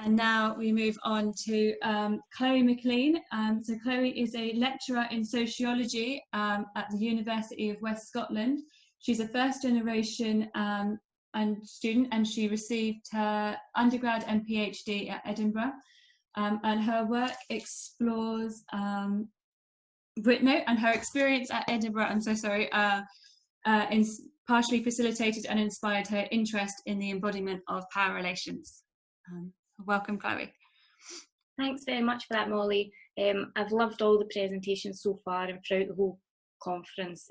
And now we move on to Chloe Maclean. So Chloe is a lecturer in sociology at the University of West Scotland. She's a first generation and student, and she received her undergrad and PhD at Edinburgh. And her work explores and her experience at Edinburgh, I'm so sorry, partially facilitated and inspired her interest in the embodiment of power relations. Welcome, Chloe. Thanks very much for that, Molly. I've loved all the presentations so far and throughout the whole conference.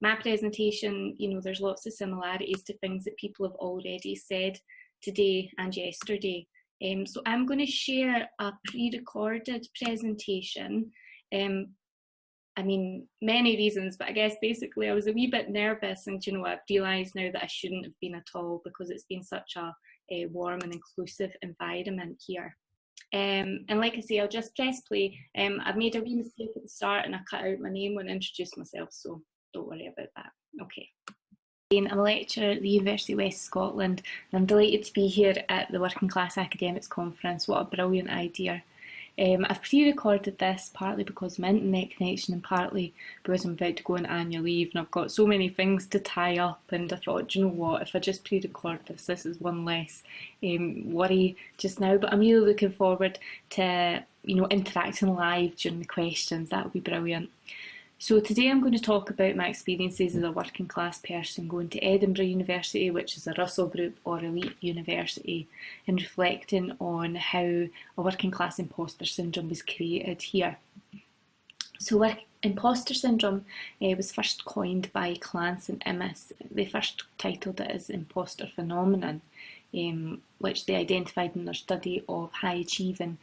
My presentation, there's lots of similarities to things that people have already said today and yesterday. So I'm going to share a pre-recorded presentation. Many reasons, but I guess basically I was a wee bit nervous, and I've realised now that I shouldn't have been at all, because it's been such a warm and inclusive environment here. And like I say, I'll just press play. I've made a wee mistake at the start and I cut out my name when I introduced myself, so don't worry about that. Okay. I'm a lecturer at the University of West Scotland, and I'm delighted to be here at the Working Class Academics Conference. What a brilliant idea. I've pre-recorded this partly because of my internet connection and partly because I'm about to go on annual leave and I've got so many things to tie up, and I thought, you know what, if I just pre-record this is one less worry just now. But I'm really looking forward to interacting live during the questions. That would be brilliant. So today I'm going to talk about my experiences as a working class person going to Edinburgh University, which is a Russell Group or elite university, and reflecting on how a working class imposter syndrome was created here. So imposter syndrome was first coined by Clance and Immis. They first titled it as imposter phenomenon, which they identified in their study of high achieving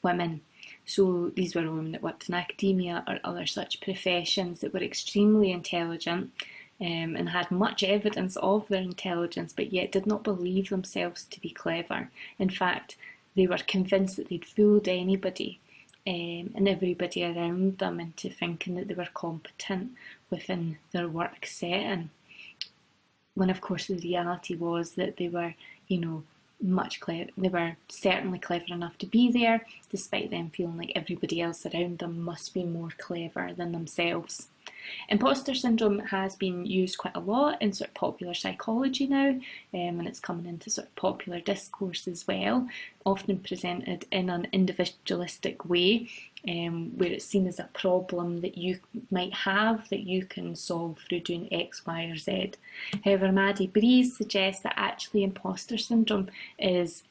women. So these were women that worked in academia or other such professions that were extremely intelligent and had much evidence of their intelligence, but yet did not believe themselves to be clever. In fact, they were convinced that they'd fooled anybody and everybody around them into thinking that they were competent within their work setting, when of course the reality was that they were, much clever. They were certainly clever enough to be there, despite them feeling like everybody else around them must be more clever than themselves. Imposter syndrome has been used quite a lot in sort of popular psychology now, and it's coming into sort of popular discourse as well, often presented in an individualistic way, where it's seen as a problem that you might have that you can solve through doing X, Y, or Z. However, Maddie Breeze suggests that actually imposter syndrome is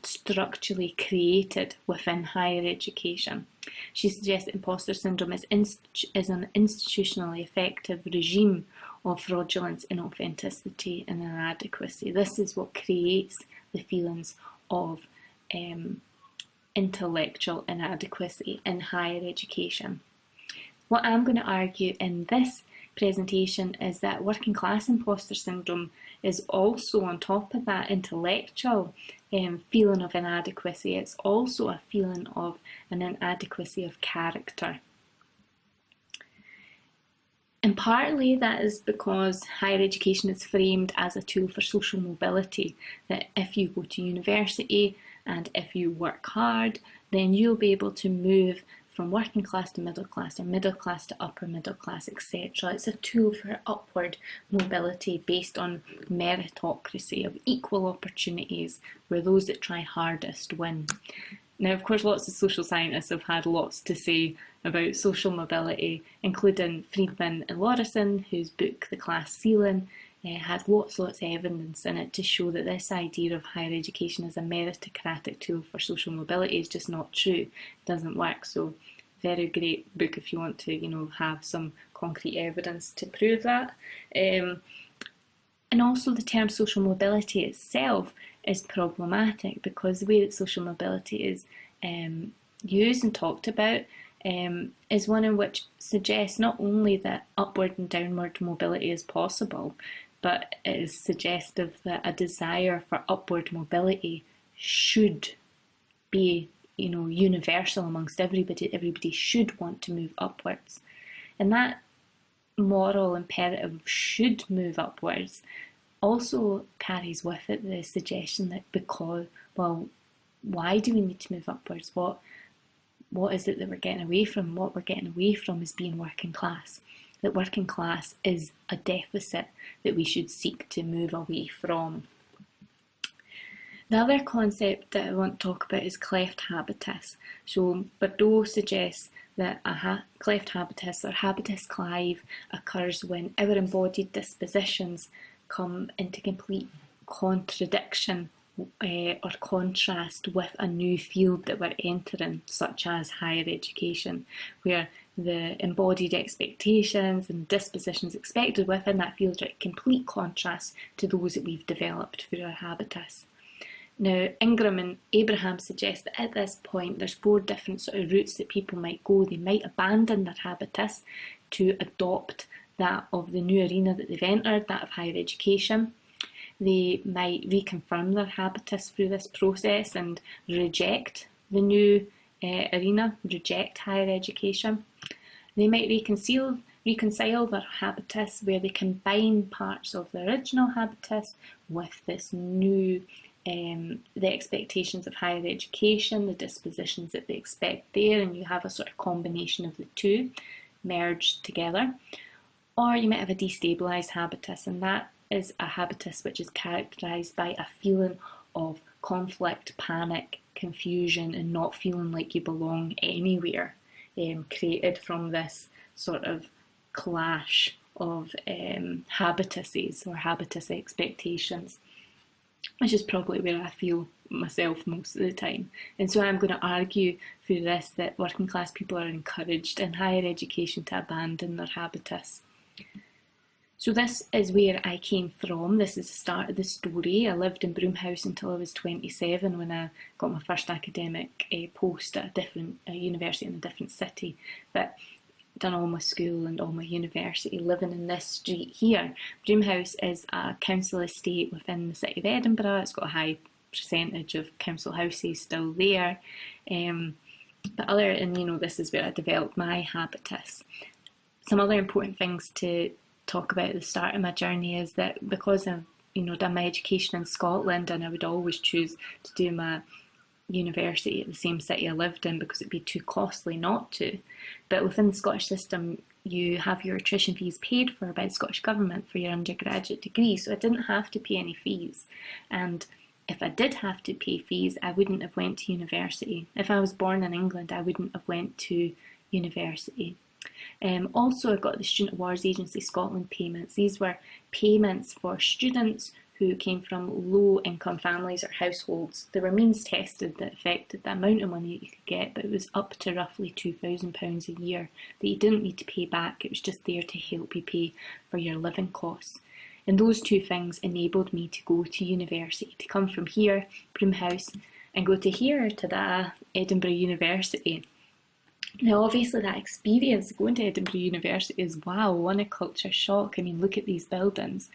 structurally created within higher education. She suggests that imposter syndrome is an institutionally effective regime of fraudulence, inauthenticity, and inadequacy. This is what creates the feelings of intellectual inadequacy in higher education. What I'm going to argue in this presentation is that working class imposter syndrome is also, on top of that intellectual feeling of inadequacy, it's also a feeling of an inadequacy of character. And partly that is because higher education is framed as a tool for social mobility, that if you go to university and if you work hard, then you'll be able to move from working class to middle class, or middle class to upper middle class, etc. It's a tool for upward mobility based on meritocracy of equal opportunities, where those that try hardest win. Now, of course, lots of social scientists have had lots to say about social mobility, including Friedman and Lorison, whose book The Class Ceiling has lots of evidence in it to show that this idea of higher education as a meritocratic tool for social mobility is just not true. It doesn't work. So, very great book if you want to, have some concrete evidence to prove that. And also the term social mobility itself is problematic, because the way that social mobility is used and talked about is one in which suggests not only that upward and downward mobility is possible, but it is suggestive that a desire for upward mobility should be, universal amongst everybody. Everybody should want to move upwards. And that moral imperative should move upwards also carries with it the suggestion that because, why do we need to move upwards? What is it that we're getting away from? What we're getting away from is being working class. That working class is a deficit that we should seek to move away from. The other concept that I want to talk about is cleft habitus. So Bordeaux suggests that a cleft habitus or habitus clave occurs when our embodied dispositions come into complete contradiction or contrast with a new field that we're entering, such as higher education, where the embodied expectations and dispositions expected within that field are in complete contrast to those that we've developed through our habitus. Now, Ingram and Abraham suggest that at this point there's 4 different sort of routes that people might go. They might abandon their habitus to adopt that of the new arena that they've entered, that of higher education. They might reconfirm their habitus through this process and reject the new arena, reject higher education. They might reconcile their habitus where they combine parts of the original habitus with this new, the expectations of higher education, the dispositions that they expect there, and you have a sort of combination of the two merged together. Or you might have a destabilised habitus, and that is a habitus which is characterised by a feeling of conflict, panic, confusion, and not feeling like you belong anywhere, created from this sort of clash of habituses or habitus expectations, which is probably where I feel myself most of the time. And so I'm going to argue through this that working class people are encouraged in higher education to abandon their habitus. So this is where I came from. This is the start of the story. I lived in Broomhouse until I was 27 when I got my first academic post at a university in a different city. But done all my school and all my university living in this street here. Broomhouse is a council estate within the city of Edinburgh. It's got a high percentage of council houses still there. This is where I developed my habitus. Some other important things to talk about at the start of my journey is that because I've done my education in Scotland, and I would always choose to do my university at the same city I lived in because it'd be too costly not to. But within the Scottish system, you have your tuition fees paid for by the Scottish Government for your undergraduate degree, so I didn't have to pay any fees. And if I did have to pay fees, I wouldn't have went to university. If I was born in England, I wouldn't have went to university. Also, I got the Student Awards Agency Scotland payments. These were payments for students who came from low-income families or households. They were means tested that affected the amount of money that you could get, but it was up to roughly £2,000 a year that you didn't need to pay back. It was just there to help you pay for your living costs. And those two things enabled me to go to university, to come from here, Broomhouse, and go to here, to that Edinburgh University. Now, obviously, that experience going to Edinburgh University is, wow, one a culture shock. I mean, look at these buildings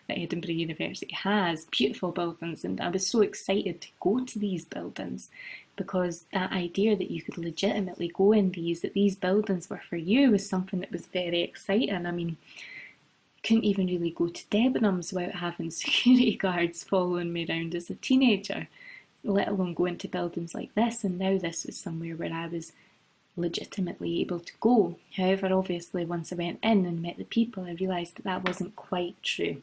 that Edinburgh University has, beautiful buildings, and I was so excited to go to these buildings because that idea that you could legitimately go in these, that these buildings were for you, was something that was very exciting. I mean, couldn't even really go to Debenhams without having security guards following me around as a teenager, let alone go into buildings like this. And now this was somewhere where I was legitimately able to go. However, obviously, once I went in and met the people, I realised that that wasn't quite true.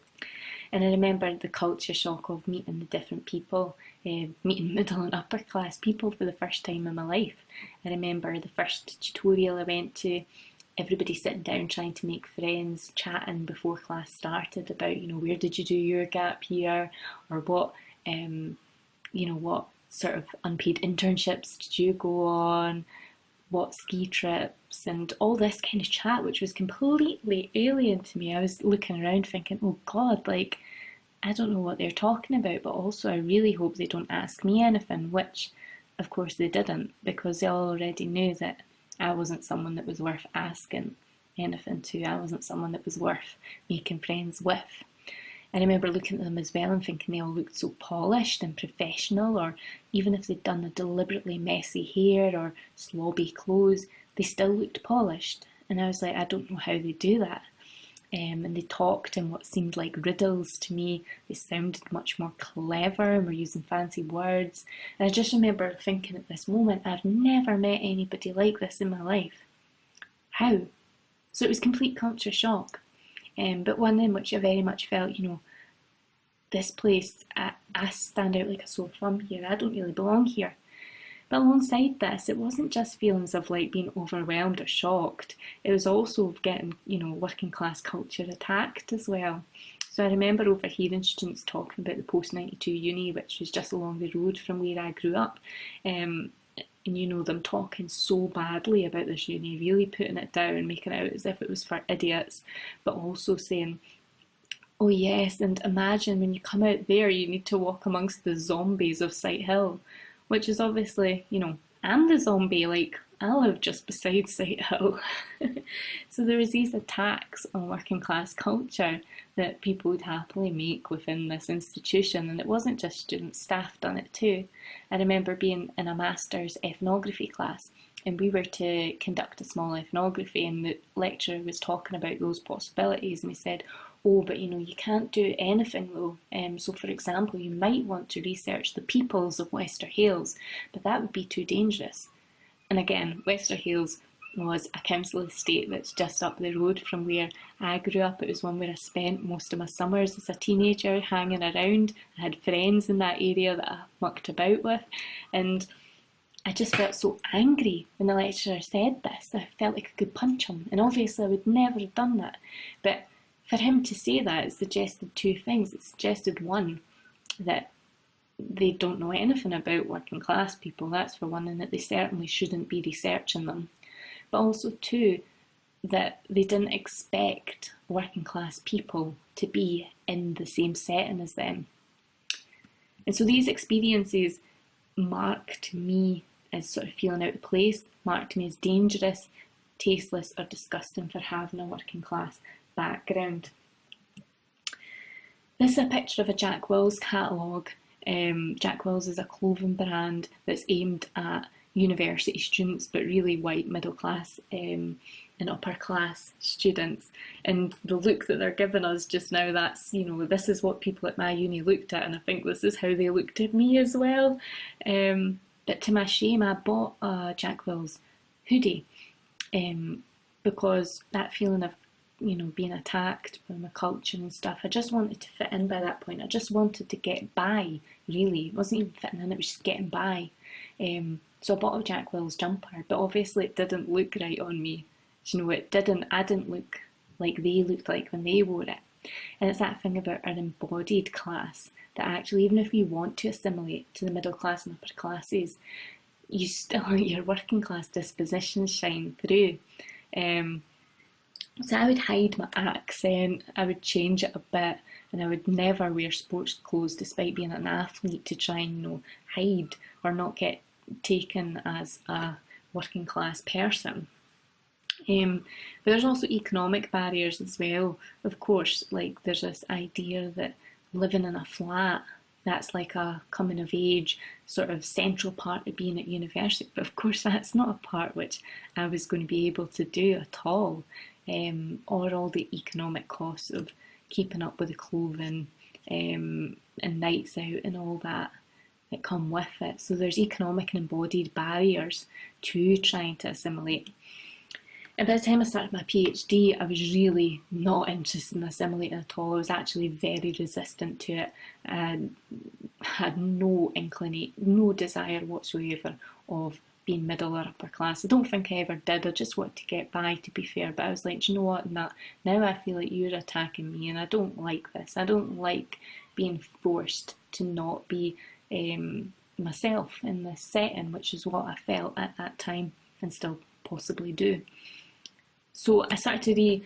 And I remember the culture shock of meeting the different people, meeting middle and upper class people for the first time in my life. I remember the first tutorial I went to, everybody sitting down trying to make friends, chatting before class started about, where did you do your gap year, or what, what sort of unpaid internships did you go on, what ski trips, and all this kind of chat, which was completely alien to me. I was looking around thinking, oh God, I don't know what they're talking about, but also I really hope they don't ask me anything, which of course they didn't, because they already knew that I wasn't someone that was worth asking anything to. I wasn't someone that was worth making friends with. I remember looking at them as well and thinking they all looked so polished and professional, or even if they'd done a deliberately messy hair or slobby clothes, they still looked polished. And I was like, I don't know how they do that. and they talked in what seemed like riddles to me. They sounded much more clever and were using fancy words. And I just remember thinking at this moment, I've never met anybody like this in my life. How? So it was complete culture shock, but one in which I very much felt, this place, I stand out like a sore thumb here. I don't really belong here. But alongside this, it wasn't just feelings of like being overwhelmed or shocked. It was also getting, working class culture attacked as well. So I remember overhearing students talking about the post-92 uni, which was just along the road from where I grew up. And them talking so badly about this uni, really putting it down, making it out as if it was for idiots, but also saying, oh yes, and imagine when you come out there, you need to walk amongst the zombies of Sight Hill, which is obviously, I'm the zombie, like, I live just beside Sight Hill. So there was these attacks on working class culture that people would happily make within this institution, and it wasn't just students, staff done it too. I remember being in a master's ethnography class, and we were to conduct a small ethnography, and the lecturer was talking about those possibilities, and he said, oh, but you can't do anything though. So for example, you might want to research the peoples of Wester Hailes, but that would be too dangerous. And again, Wester Hailes was a council estate that's just up the road from where I grew up. It was one where I spent most of my summers as a teenager hanging around. I had friends in that area that I mucked about with, and I just felt so angry when the lecturer said this. I felt like I could punch him, and obviously I would never have done that. But for him to say that, it suggested two things. It suggested, one, that they don't know anything about working class people, that's for one, and that they certainly shouldn't be researching them. But also, two, that they didn't expect working class people to be in the same setting as them. And so these experiences marked me as sort of feeling out of place, marked me as dangerous, tasteless or disgusting for having a working class background. This is a picture of a Jack Wills catalogue. Jack Wills is a clothing brand that's aimed at university students, but really white middle class and upper class students. And the look that they're giving us just now, that's, this is what people at my uni looked at, and I think this is how they looked at me as well. But to my shame, I bought a Jack Wills hoodie because that feeling of being attacked by my culture and stuff, I just wanted to fit in by that point. I just wanted to get by, really. It wasn't even fitting in, it was just getting by. So I bought a Jack Wills jumper, but obviously it didn't look right on me. It didn't. I didn't look like they looked like when they wore it. And it's that thing about our embodied class, that actually, even if you want to assimilate to the middle class and upper classes, you still, your working class dispositions shine through. So I would hide my accent, I would change it a bit, and I would never wear sports clothes despite being an athlete to try and hide or not get taken as a working class person. But there's also economic barriers as well. Of course, like there's this idea that living in a flat, that's like a coming of age sort of central part of being at university, but of course that's not a part which I was going to be able to do at all. Or all the economic costs of keeping up with the clothing and nights out and all that come with it. So there's economic and embodied barriers to trying to assimilate. And by the time I started my PhD, I was really not interested in assimilating at all. I was actually very resistant to it and had no inclination, no desire whatsoever of being middle or upper class. I don't think I ever did. I just wanted to get by, to be fair. But I was like, do you know what? Now I feel like you're attacking me, and I don't like this. I don't like being forced to not be myself in this setting, which is what I felt at that time and still possibly do. So I started to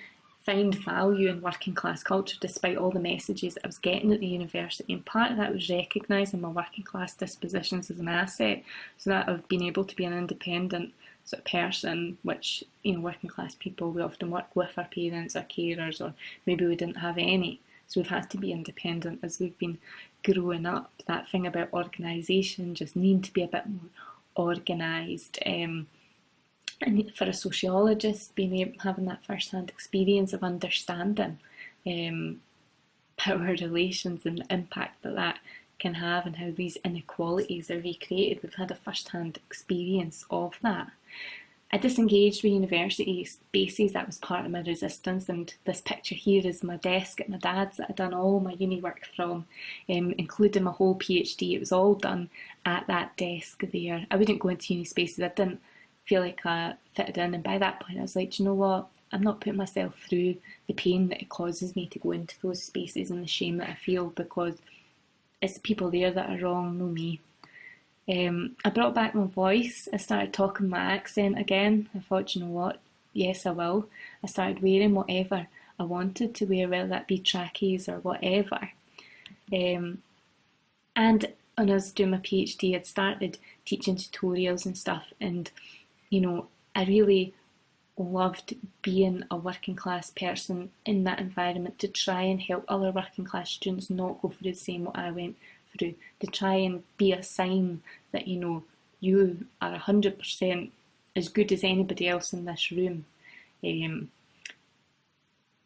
find value in working class culture despite all the messages that I was getting at the university, and part of that was recognising my working class dispositions as an asset, so that I've been able to be an independent sort of person, which working class people, we often work with our parents, our carers, or maybe we didn't have any, so we've had to be independent as we've been growing up. That thing about organisation, just need to be a bit more organised, And for a sociologist, having that first-hand experience of understanding power relations and the impact that that can have, and how these inequalities are recreated, we've had a first-hand experience of that. I disengaged with university spaces. That was part of my resistance, and this picture here is my desk at my dad's that I'd done all my uni work from, including my whole PhD. It was all done at that desk there. I wouldn't go into uni spaces. I didn't feel like I fitted in, and by that point I was like, do you know what, I'm not putting myself through the pain that it causes me to go into those spaces and the shame that I feel, because it's the people there that are wrong, no me. I brought back my voice. I started talking my accent again. I thought, you know what, yes I will. I started wearing whatever I wanted to wear, whether that be trackies or whatever. And when I was doing my PhD, I'd started teaching tutorials and stuff, and you know, I really loved being a working class person in that environment, to try and help other working class students not go through the same what I went through, to try and be a sign that, you know, you are 100% as good as anybody else in this room. And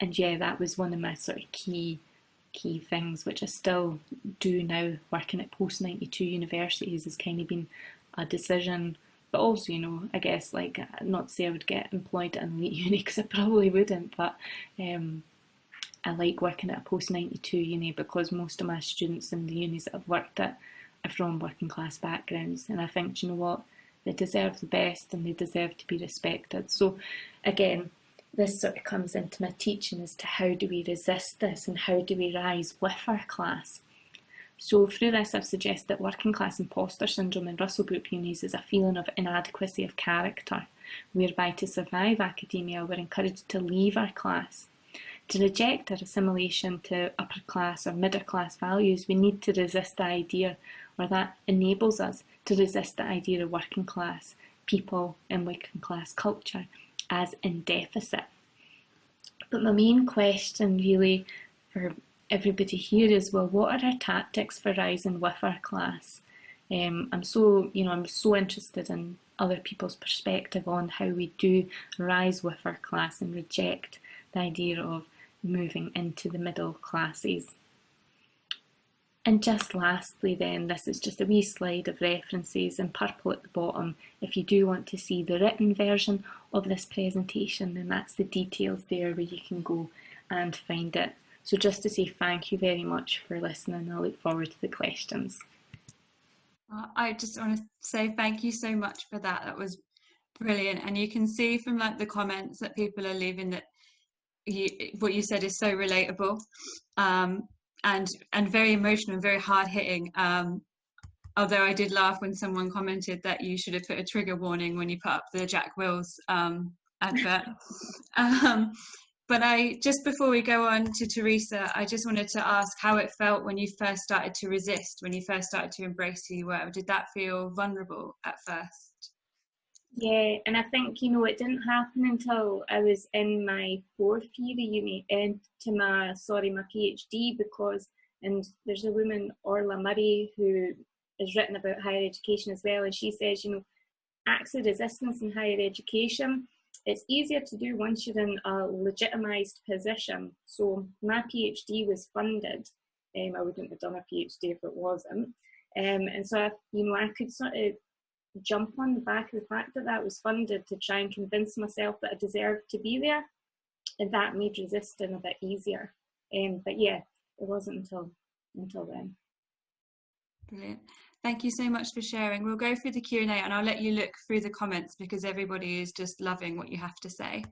yeah, that was one of my sort of key things, which I still do now, working at post-92 universities, has kind of been a decision. But also, you know, I guess, like, not to say I would get employed at an elite uni, because I probably wouldn't, but I like working at a post-92 uni because most of my students in the unis that I've worked at are from working class backgrounds, and I think, you know what, they deserve the best and they deserve to be respected. So again, this sort of comes into my teaching as to how do we resist this and how do we rise with our class. So through this, I've suggested that working class imposter syndrome in Russell Group unis is a feeling of inadequacy of character, whereby to survive academia we're encouraged to leave our class. To reject our assimilation to upper class or middle class values, we need to resist the idea, or that enables us to resist the idea of working class people and working class culture as in deficit. But my main question really for everybody here is, well, what are our tactics for rising with our class? I'm so interested in other people's perspective on how we do rise with our class and reject the idea of moving into the middle classes. And just lastly then, this is just a wee slide of references in purple at the bottom. If you do want to see the written version of this presentation, then that's the details there where you can go and find it. So just to say thank you very much for listening. I look forward to the questions. I just want to say thank you so much for that. That was brilliant. And you can see from like the comments that people are leaving that what you said is so relatable, and very emotional and very hard hitting. Although I did laugh when someone commented that you should have put a trigger warning when you put up the Jack Wills advert. But just before we go on to Teresa, I just wanted to ask how it felt when you first started to resist, when you first started to embrace who you were. Did that feel vulnerable at first? Yeah, and I think, you know, it didn't happen until I was in my fourth year of uni, into my PhD, because, and there's a woman, Orla Murray, who has written about higher education as well, and she says, you know, acts of resistance in higher education, it's easier to do once you're in a legitimised position. So my PhD was funded. I wouldn't have done a PhD if it wasn't. And so, I could sort of jump on the back of the fact that that was funded to try and convince myself that I deserved to be there. And that made resisting a bit easier. But yeah, it wasn't until then. Brilliant. Thank you so much for sharing. We'll go through the Q&A and I'll let you look through the comments because everybody is just loving what you have to say.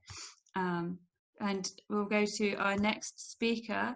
And we'll go to our next speaker,